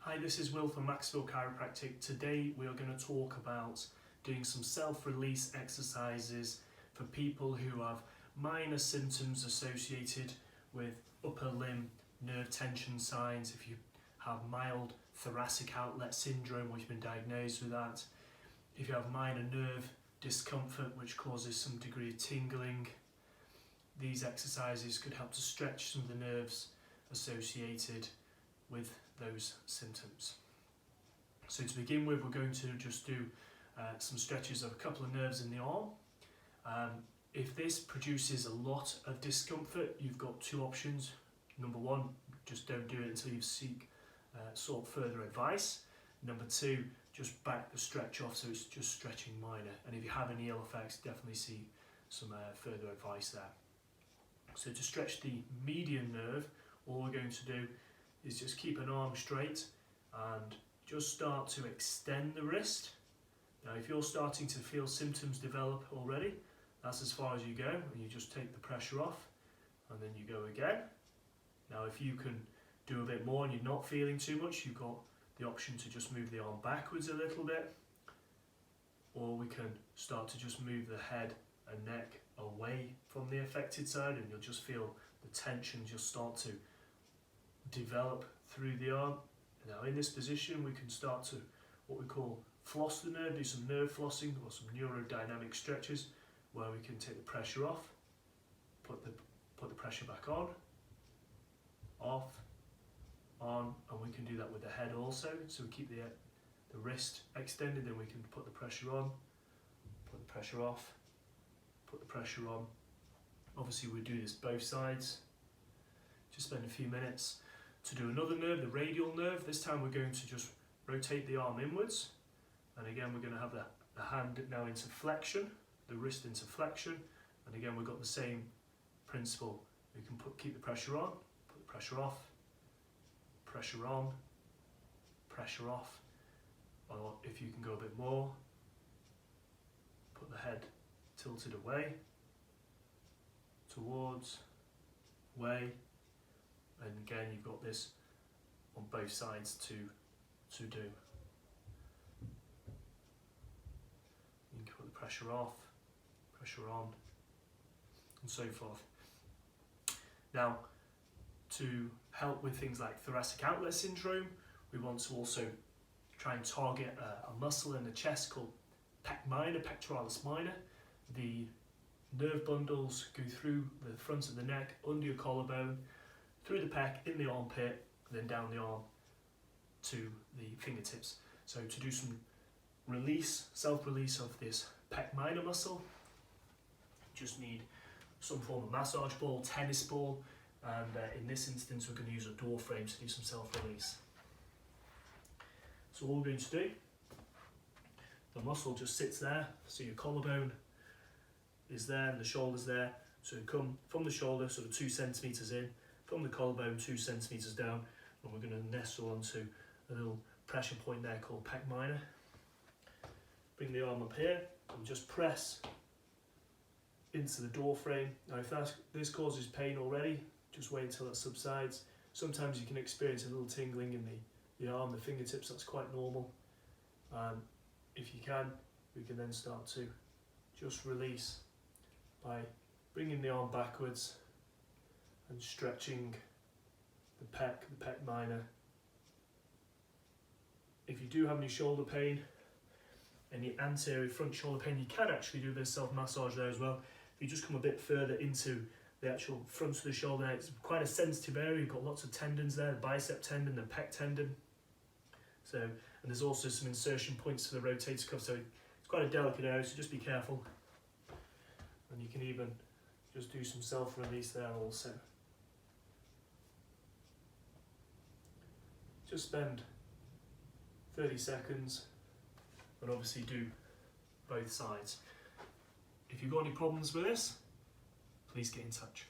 Hi, this is Will from Maxville Chiropractic. Today we are going to talk about doing some self-release exercises for people who have minor symptoms associated with upper limb nerve tension signs. If you have mild thoracic outlet syndrome or you've been diagnosed with that, if you have minor nerve discomfort which causes some degree of tingling, these exercises could help to stretch some of the nerves associated with those symptoms. So to begin with, we're going to just do some stretches of a couple of nerves in the arm. If this produces a lot of discomfort, you've got two options. Number one, just don't do it until you sought further advice. Number two, just back the stretch off so it's just stretching minor. And if you have any ill effects, definitely see some further advice there. So to stretch the median nerve, all we're going to do is just keep an arm straight and just start to extend the wrist. Now if you're starting to feel symptoms develop already, that's as far as you go, and you just take the pressure off and then you go again. Now if you can do a bit more and you're not feeling too much, you've got the option to just move the arm backwards a little bit, or we can start to just move the head and neck away from the affected side, and you'll just feel the tension just start to develop through the arm. Now in this position we can start to what we call floss the nerve, do some nerve flossing or some neurodynamic stretches where we can take the pressure off, put the pressure back on, off, on, and we can do that with the head also. So we keep the wrist extended, then we can put the pressure on, put the pressure off, put the pressure on. Obviously we do this both sides. Just spend a few minutes. To do another nerve, the radial nerve, this time we're going to just rotate the arm inwards, and again we're going to have the hand now into flexion, the wrist into flexion, and again we've got the same principle. We can keep the pressure on, put the pressure off, pressure on, pressure off, or if you can go a bit more, put the head tilted away, towards, away, and again you've got this on both sides to do. You can put the pressure off, pressure on, and so forth. Now, to help with things like thoracic outlet syndrome, we want to also try and target a muscle in the chest called pec minor, pectoralis minor. The nerve bundles go through the front of the neck, under your collarbone, through the pec, in the armpit, and then down the arm to the fingertips. So to do some release, self-release of this pec minor muscle, you just need some form of massage ball, tennis ball, and in this instance we're going to use a door frame to do some self-release. So all we're going to do, the muscle just sits there, so your collarbone is there and the shoulder's there, so come from the shoulder sort of 2 centimetres in, from the collarbone 2 centimetres down, and we're going to nestle onto a little pressure point there called pec minor. Bring the arm up here and just press into the door frame. Now if this causes pain already, just wait until it subsides. Sometimes you can experience a little tingling in the arm, the fingertips, that's quite normal. If you can, we can then start to just release by bringing the arm backwards and stretching the pec minor. If you do have any shoulder pain, any anterior front shoulder pain, you can actually do a bit of self-massage there as well. If you just come a bit further into the actual front of the shoulder, it's quite a sensitive area, you've got lots of tendons there, the bicep tendon, the pec tendon. So, and there's also some insertion points for the rotator cuff, so it's quite a delicate area, so just be careful. And you can even just do some self-release there also. Just spend 30 seconds and obviously do both sides. If you've got any problems with this, please get in touch.